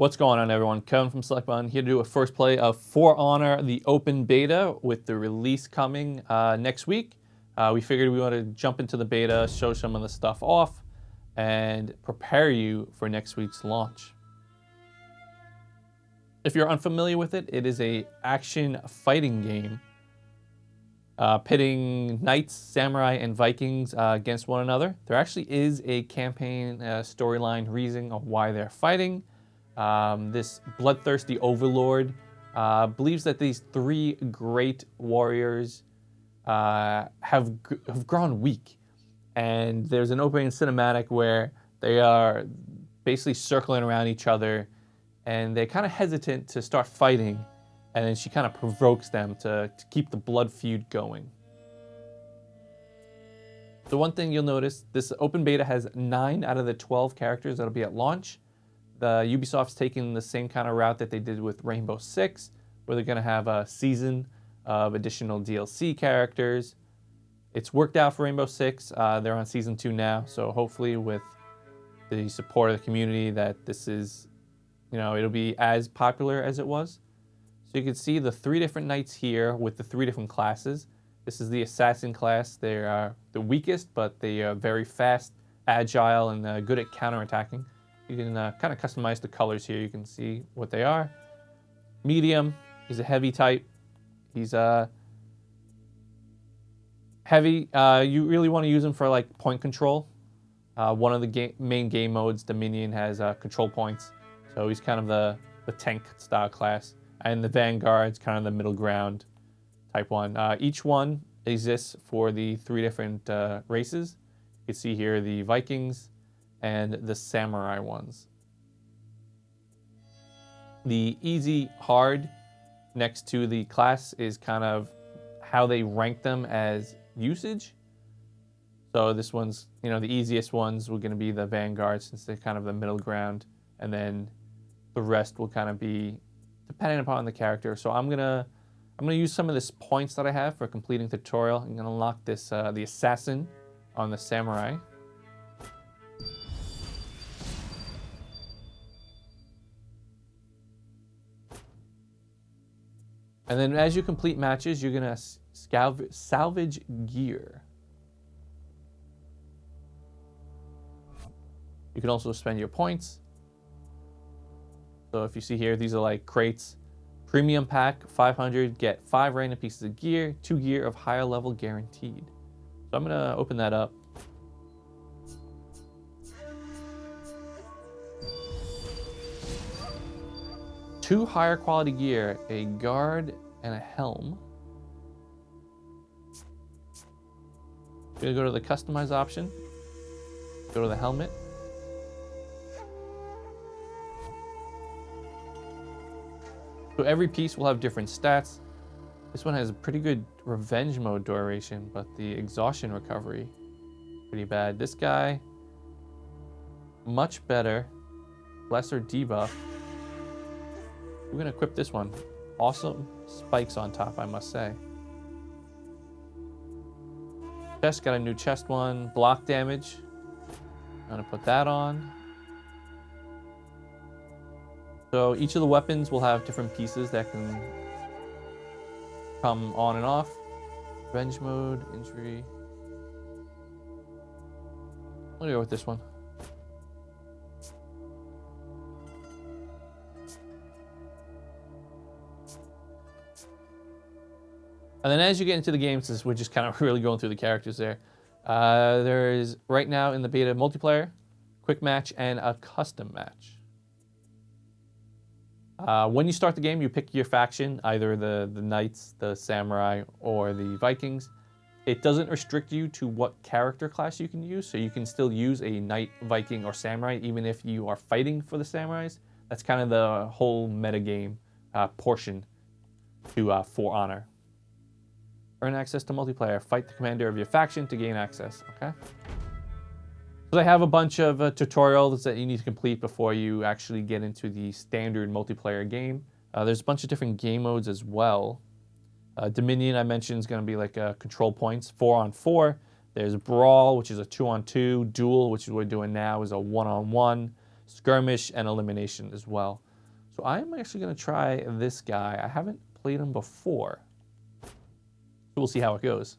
What's going on, everyone? Kevin from SelectButton here to do a first play of For Honor, the open beta, with the release coming next week. We figured we want to jump into the beta, show some of the stuff off, and prepare you for next week's launch. If you're unfamiliar with it, it is an action fighting game pitting knights, samurai, and Vikings against one another. There actually is a campaign storyline reason of why they're fighting. This bloodthirsty overlord believes that these three great warriors have grown weak, and there's an opening cinematic where they are basically circling around each other, and they're kind of hesitant to start fighting, and then she kind of provokes them to keep the blood feud going. The one thing you'll notice, this open beta has 9 out of the 12 characters that'll be at launch. The Ubisoft's taking the same kind of route that they did with Rainbow Six, where they're going to have a season of additional DLC characters. It's worked out for Rainbow Six. They're on season 2 now, so hopefully with the support of the community that this is, it'll be as popular as it was. So you can see the 3 different knights here with the 3 different classes. This is the assassin class. They are the weakest, but they are very fast, agile, and good at counterattacking. You can kind of customize the colors here. You can see what they are. Medium, he's a heavy type. He's heavy. You really want to use him for like point control. One of the main game modes, Dominion, has control points. So he's kind of the tank style class. And the Vanguard's kind of the middle ground type one. Each one exists for the 3 different races. You can see here the Vikings and the samurai ones. The easy, hard next to the class is kind of how they rank them as usage. So this one's, the easiest ones were going to be the Vanguard, since they're kind of the middle ground, and then the rest will kind of be dependent upon the character. So I'm gonna use some of this points that I have for completing the tutorial. I'm gonna unlock this the assassin on the samurai. And then as you complete matches, you're going to salvage gear. You can also spend your points. So if you see here, these are like crates. Premium pack, 500, get 5 random pieces of gear, 2 gear of higher level guaranteed. So I'm going to open that up. Two higher quality gear, a guard and a helm. I'm gonna go to the customize option, go to the helmet. So every piece will have different stats. This one has a pretty good revenge mode duration, but the exhaustion recovery, pretty bad. This guy, much better, lesser debuff. We're going to equip this one. Awesome spikes on top, I must say. Chest, got a new chest one. Block damage. I'm going to put that on. So each of the weapons will have different pieces that can come on and off. Revenge mode, injury. I'm going to go with this one. And then as you get into the game, since we're just kind of really going through the characters there, there is right now in the beta multiplayer, quick match, and a custom match. When you start the game, you pick your faction, either the Knights, the Samurai, or the Vikings. It doesn't restrict you to what character class you can use, so you can still use a Knight, Viking, or Samurai, even if you are fighting for the Samurais. That's kind of the whole metagame portion to For Honor. Earn access to multiplayer. Fight the commander of your faction to gain access. Okay. So they have a bunch of tutorials that you need to complete before you actually get into the standard multiplayer game. There's a bunch of different game modes as well. Dominion, I mentioned, is going to be like control points, 4-on-4. There's Brawl, which is a 2-on-2. Duel, which is what we're doing now, is a 1-on-1. Skirmish and elimination as well. So I'm actually going to try this guy. I haven't played him before. So we'll see how it goes.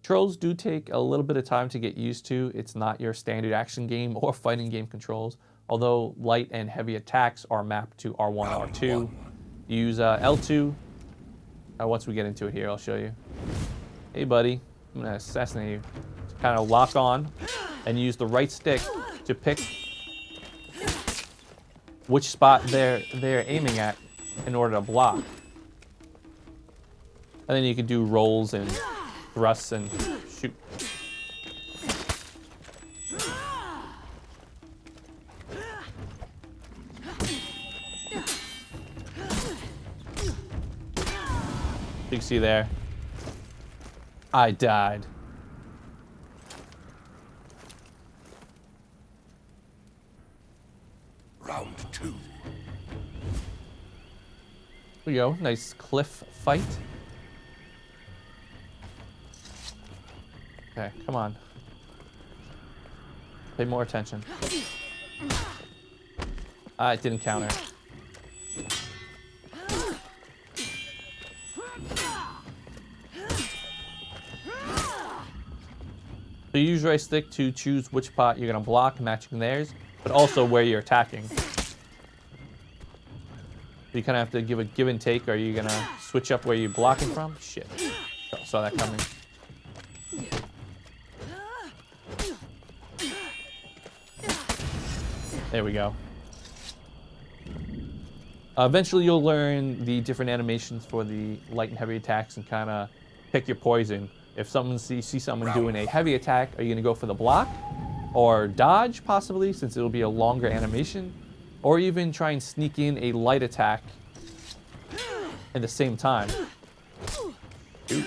Controls do take a little bit of time to get used to. It's not your standard action game or fighting game controls, although light and heavy attacks are mapped to R1, R2. Use L2. Once we get into it here, I'll show you. Hey, buddy. I'm going to assassinate you. To kind of lock on and use the right stick to pick which spot they're aiming at in order to block. And then you can do rolls and thrusts and shoot. You can see there, I died. Round 2. Here we go, nice cliff fight. Okay, come on. Pay more attention. It didn't counter. So you use right stick to choose which pot you're going to block, matching theirs, but also where you're attacking. So you kind of have to give a give and take. Are you going to switch up where you're blocking from? Shit. Saw that coming. There we go. Eventually you'll learn the different animations for the light and heavy attacks and kind of pick your poison. If you see someone doing a heavy attack, are you going to go for the block or dodge possibly, since it'll be a longer animation, or even try and sneak in a light attack at the same time? Shoot.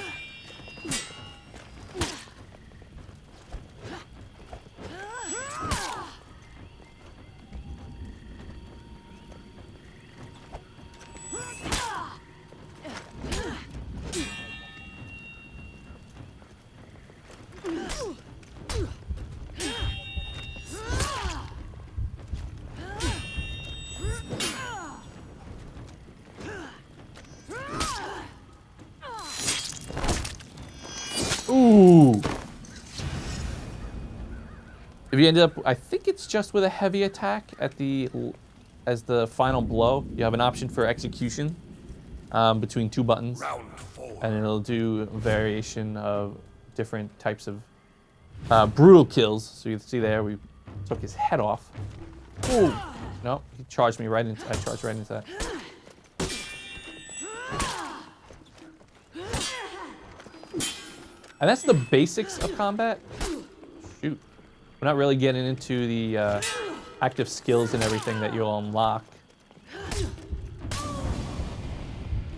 Ooh. If you end up, I think it's just with a heavy attack at as the final blow. You have an option for execution between 2 buttons, and it'll do a variation of different types of brutal kills. So you can see there, we took his head off. Ooh. No, he charged me right into. I charged right into that. And that's the basics of combat. Shoot. We're not really getting into the active skills and everything that you'll unlock.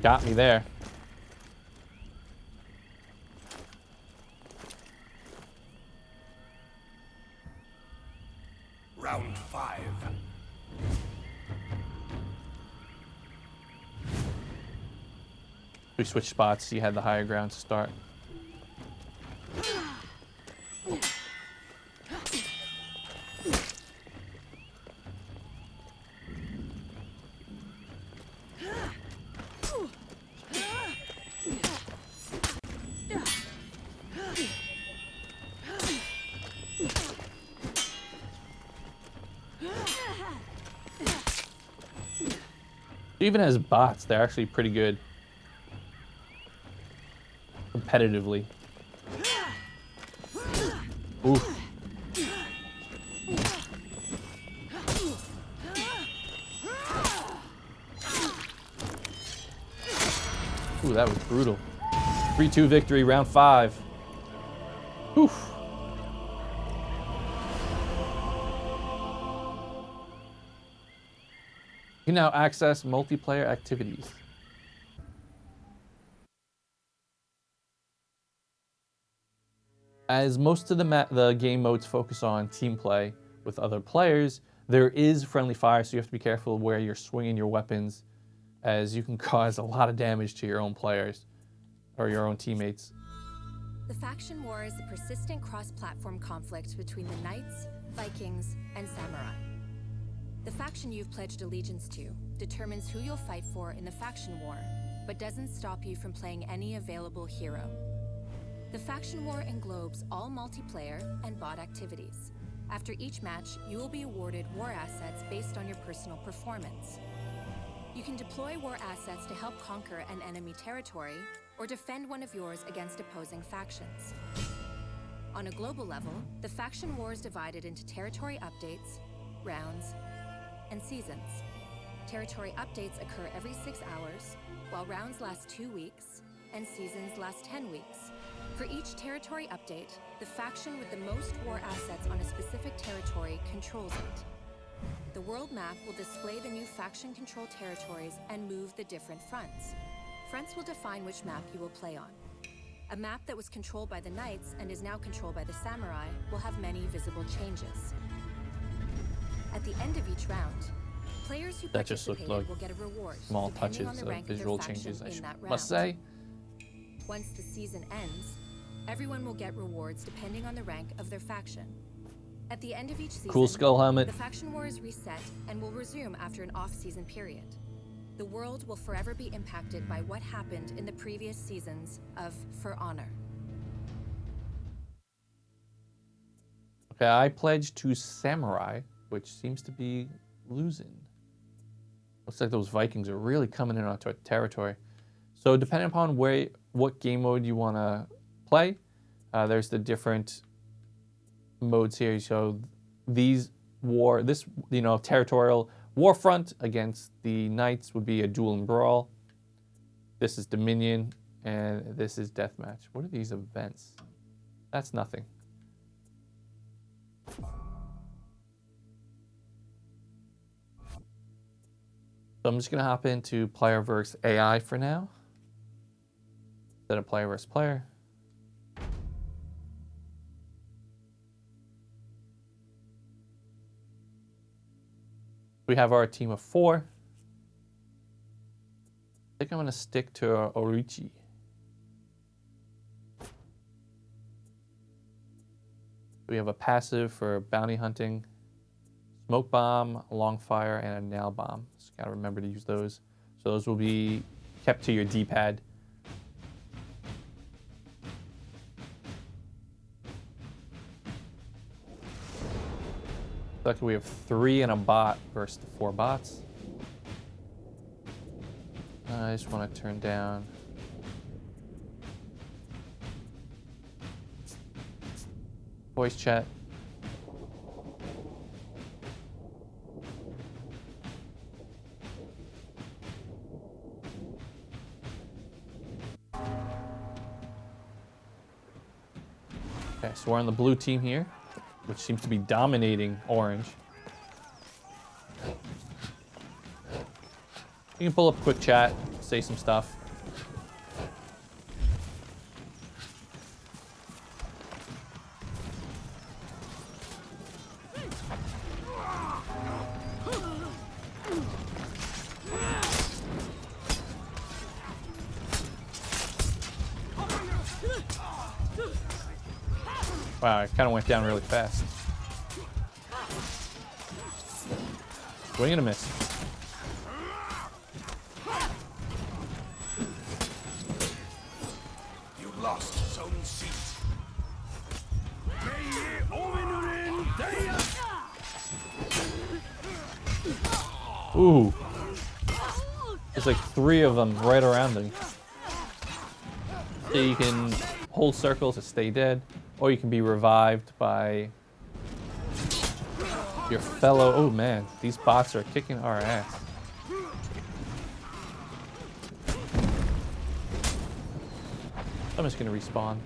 Got me there. Round 5. We switched spots. You had the higher ground to start. Even as bots, they're actually pretty good competitively. Oof. Ooh, that was brutal. 3-2 victory, round 5. Oof. You can now access multiplayer activities. As most of the game modes focus on team play with other players, there is friendly fire, so you have to be careful where you're swinging your weapons as you can cause a lot of damage to your own players or your own teammates. The faction war is a persistent cross-platform conflict between the Knights, Vikings, and Samurai. The faction you've pledged allegiance to determines who you'll fight for in the faction war, but doesn't stop you from playing any available hero. The faction war englobes all multiplayer and bot activities. After each match, you will be awarded war assets based on your personal performance. You can deploy war assets to help conquer an enemy territory or defend one of yours against opposing factions. On a global level, the faction war is divided into territory updates, rounds, and seasons. Territory updates occur every 6 hours, while rounds last 2 weeks, and seasons last 10 weeks. For each territory update, the faction with the most war assets on a specific territory controls it. The world map will display the new faction-controlled territories and move the different fronts. Fronts will define which map you will play on. A map that was controlled by the Knights and is now controlled by the Samurai will have many visible changes. At the end of each round, players who That just looked participated like will get a reward small depending on touches the of rank of their visual faction changes, I in that must round. say. Once the season ends, everyone will get rewards depending on the rank of their faction. At the end of each season, Cool skull helmet. the faction war is reset and will resume after an off-season period. The world will forever be impacted by what happened in the previous seasons of For Honor. Okay, I pledged to Samurai, which seems to be losing. Looks like those Vikings are really coming in onto our territory. So depending upon what game mode you want to play, there's the different modes here. So this territorial war front against the Knights would be a duel and brawl. This is Dominion, and this is deathmatch. What are these events? That's nothing. So I'm just gonna hop into player versus AI for now, instead of player versus player. We have our team of 4. I think I'm gonna stick to Orichi. We have a passive for bounty hunting, smoke bomb, long fire, and a nail bomb. Just gotta remember to use those. So those will be kept to your D-pad. Luckily we have 3 and a bot versus the 4 bots. I just want to turn down voice chat. Okay, so we're on the blue team here, which seems to be dominating orange. You can pull up a quick chat, say some stuff. Wow, it kind of went down really fast. Swing and a miss. You lost zone C. Ooh. There's like 3 of them right around him. So you can hold circle to stay dead, or you can be revived by your fellow. Oh man, these bots are kicking our ass. I'm just gonna respawn.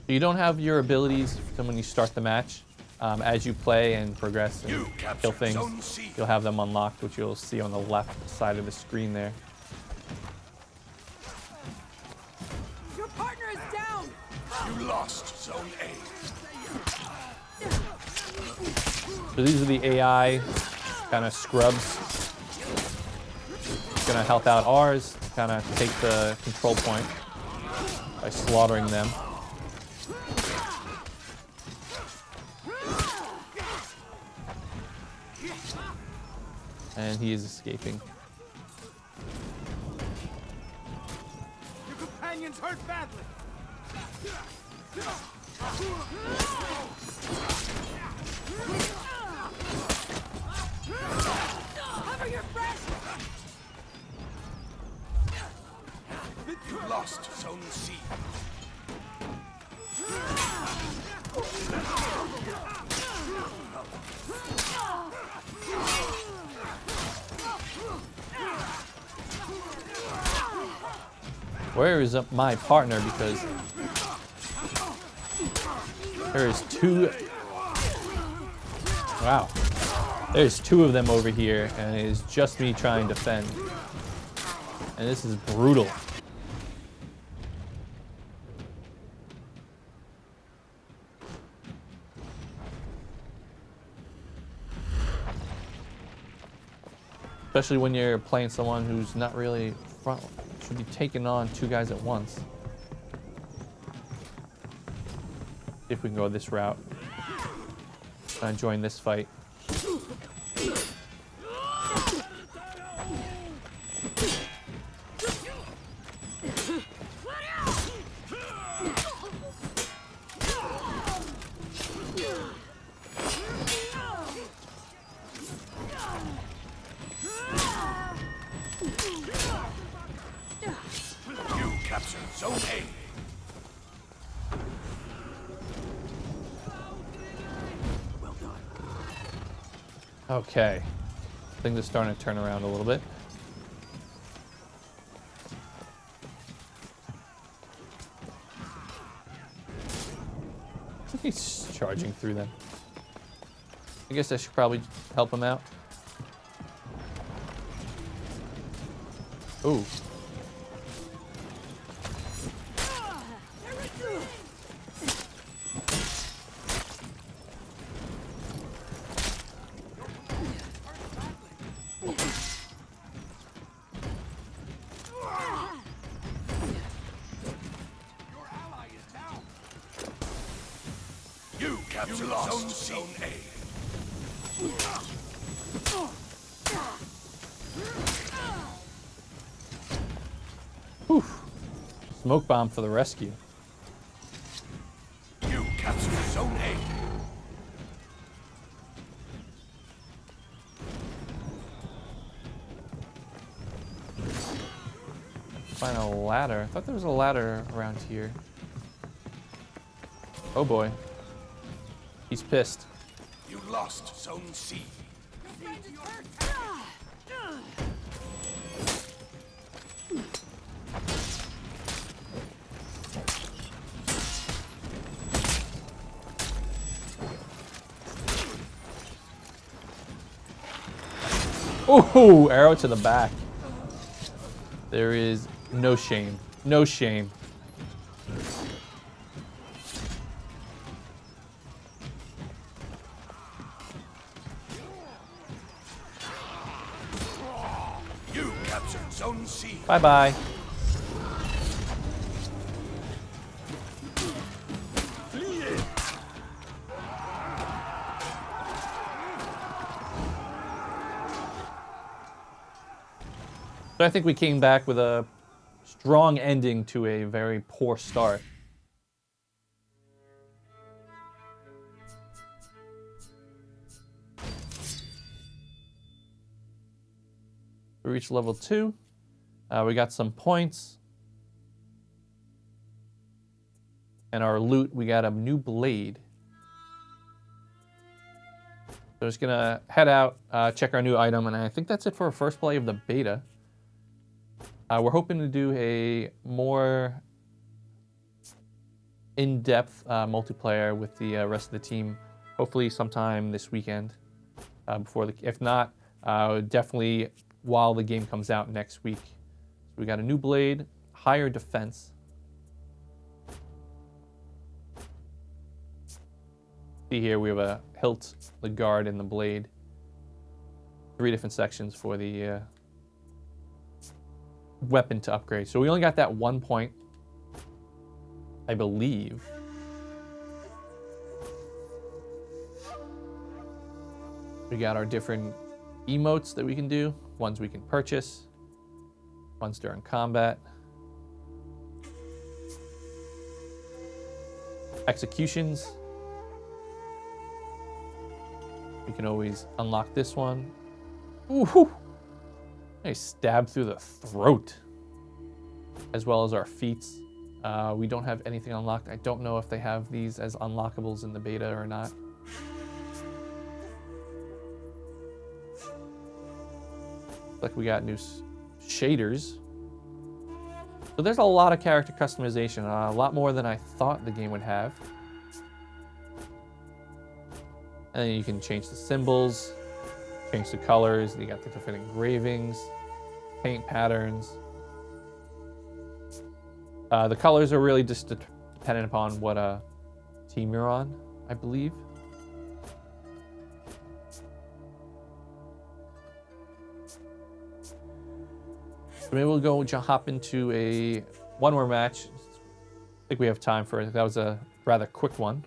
You don't have your abilities from when you start the match. As you play and progress and kill things, you'll have them unlocked, which you'll see on the left side of the screen there. Your partner is down! You lost zone A. So these are the AI kind of scrubs. Gonna help out ours, kind of take the control point by slaughtering them. And he is escaping. Your companion's hurt badly. Cover your breath! You lost Zone C. Where is up my partner? Because there is two. Wow. There's two of them over here, and it is just me trying to defend. And this is brutal. Especially when you're playing someone who's not really front, should be taking on two guys at once. If we can go this route. Try and join this fight. You captured Zone A. Well done. Okay. Things are starting to turn around a little bit. He's charging through them. I guess I should probably help him out. Ooh. You captured Zone C. Zone A. Whew. Smoke bomb for the rescue. You captured Zone A. Find a ladder. I thought there was a ladder around here. Oh boy. He's pissed. You lost Zone C. Oh, arrow to the back. There is no shame. No shame. You captured Zone C. Bye-bye. So I think we came back with a strong ending to a very poor start. We reached level 2. We got some points. And our loot, we got a new blade. So just gonna head out, check our new item, and I think that's it for our first play of the beta. We're hoping to do a more in-depth multiplayer with the rest of the team, hopefully sometime this weekend. If not, definitely while the game comes out next week. So we got a new blade, higher defense. See here, we have a hilt, the guard, and the blade. 3 different sections for the weapon to upgrade. So we only got that 1 point, I believe. We got our different emotes that we can do, ones we can purchase, ones during combat. Executions. We can always unlock this one. Ooh, I stabbed through the throat. As well as our feats. We don't have anything unlocked. I don't know if they have these as unlockables in the beta or not. Like we got new shaders. So there's a lot of character customization, a lot more than I thought the game would have. And then you can change the symbols, change the colors. You got the different engravings, paint patterns. The colors are really just dependent upon what team you're on, I believe. So maybe we'll go hop into one more match. I think we have time for it. That was a rather quick one.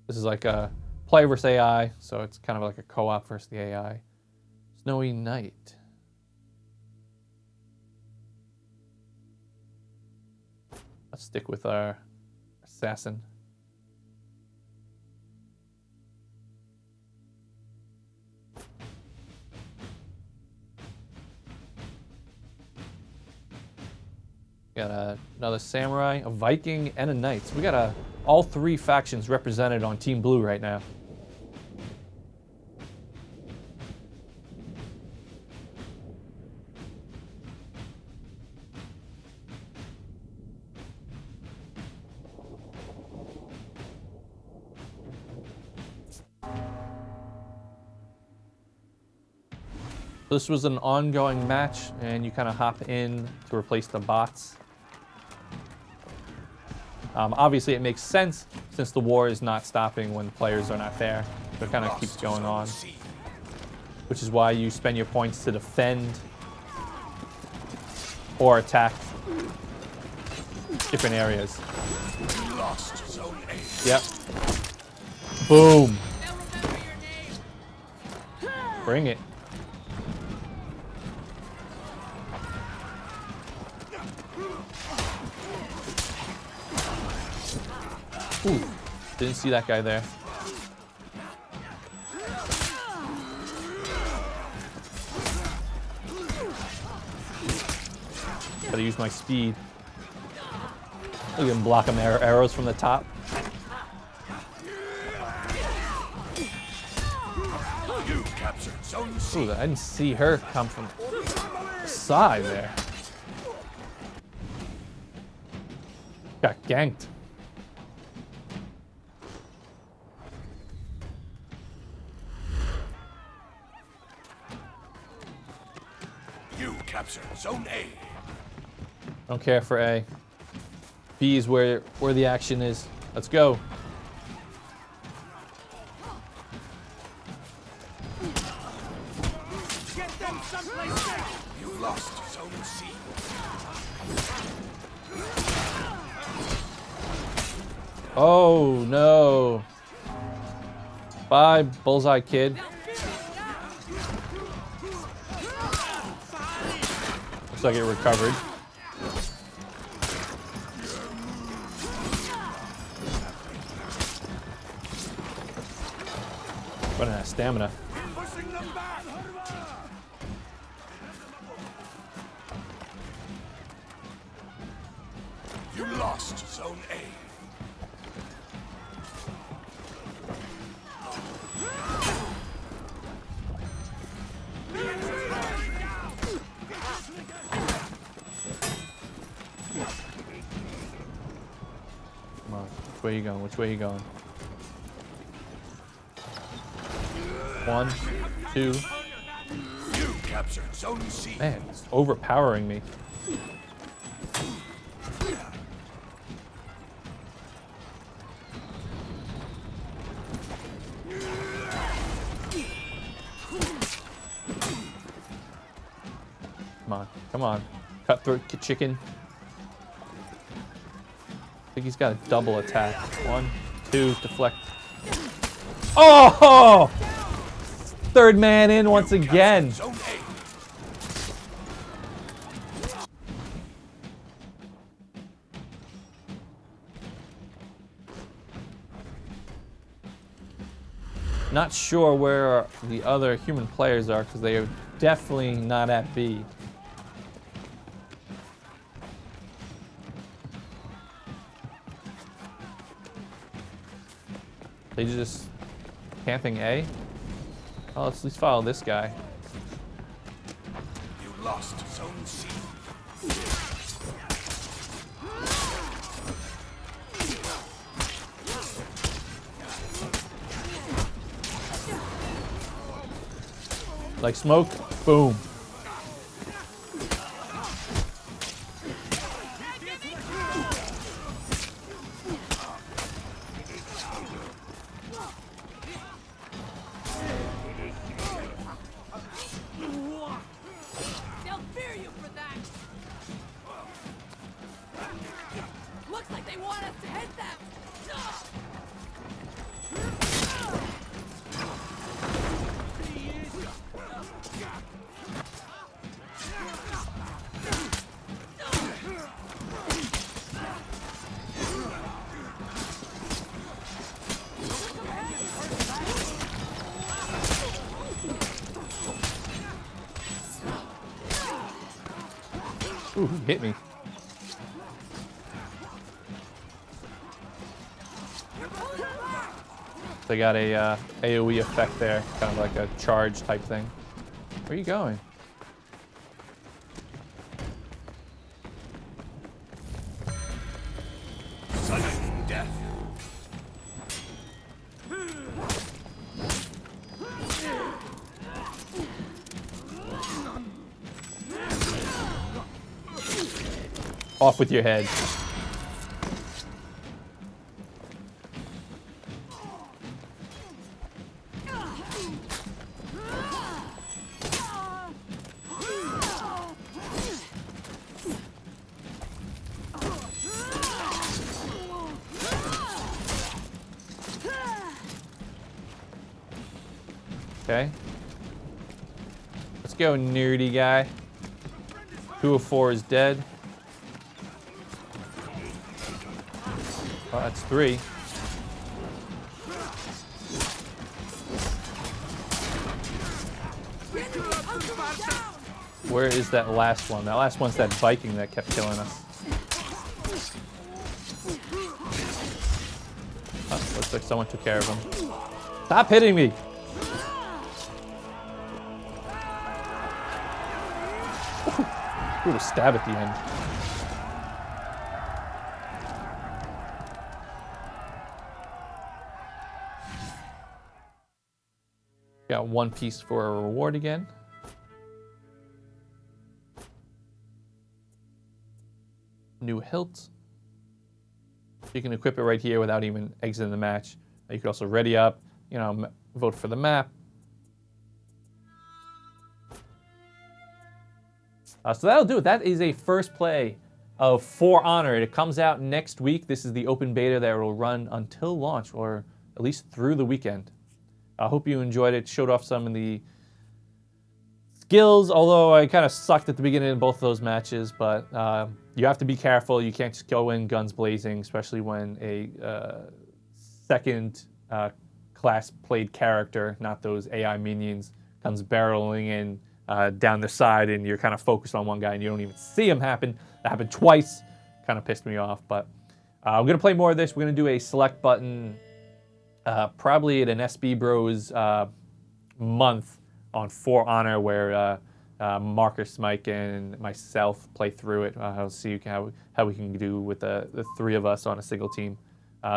This is like a player versus AI, so it's kind of like a co-op versus the AI. Snowy Night. Let's stick with our assassin. Got another samurai, a Viking, and a knight. So we got all 3 factions represented on Team Blue right now. This was an ongoing match, and you kind of hop in to replace the bots. Obviously, it makes sense since the war is not stopping when players are not there. So it kind of keeps going on, which is why you spend your points to defend or attack different areas. Yep. Boom. Bring it. Ooh, didn't see that guy there. Gotta use my speed. Look at him block him arrows from the top. You captured Zone C. Ooh, I didn't see her come from the side there. Got ganked. You captured Zone A. Don't care for A. B is where the action is. Let's go. Get them someplace safe. You lost Zone C. Oh no. Bye, Bullseye Kid. Looks like it recovered. Running out of stamina. Pushing them back. You lost Zone A. Come on. Which way you going? Which way you going? 1, 2. You captured Zone C. Man, it's overpowering me. Come on, come on. Cutthroat chicken. I think he's got a double attack. 1, 2, deflect. Oh! Third man in once again. Zone A. Not sure where the other human players are because they are definitely not at B. They just camping A? Oh, let's at least follow this guy. You lost Zone C. Like smoke, boom. They'll fear you for that. Looks like they want us to hit them. Ooh, he hit me. They got a AoE effect there, kind of like a charge type thing. Where are you going? Sudden death. Off with your head. Okay. Let's go, nerdy guy. 2 of 4 is dead. Oh, that's 3. Where is that last one? That last one's that Viking that kept killing us. Oh, looks like someone took care of him. Stop hitting me! Ooh, a stab at the end. Got 1 piece for a reward again. New hilt. You can equip it right here without even exiting the match. You can also ready up, you know, vote for the map. So that'll do it. That is a first play of For Honor. It comes out next week. This is the open beta that will run until launch, or at least through the weekend. I hope you enjoyed it. Showed off some of the skills, although I kind of sucked at the beginning of both of those matches. But you have to be careful. You can't just go in guns blazing, especially when a second class played character, not those AI minions, comes barreling in down the side, and you're kind of focused on one guy and you don't even see him happen. That happened twice. Kind of pissed me off. But I'm going to play more of this. We're going to do a select button probably at an SB Bros month on For Honor, where Marcus, Mike, and myself play through it. I'll see how we can do with the 3 of us on a single team.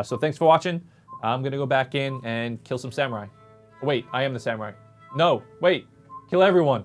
So thanks for watching. I'm going to go back in and kill some samurai. Wait, I am the samurai. No, wait, kill everyone.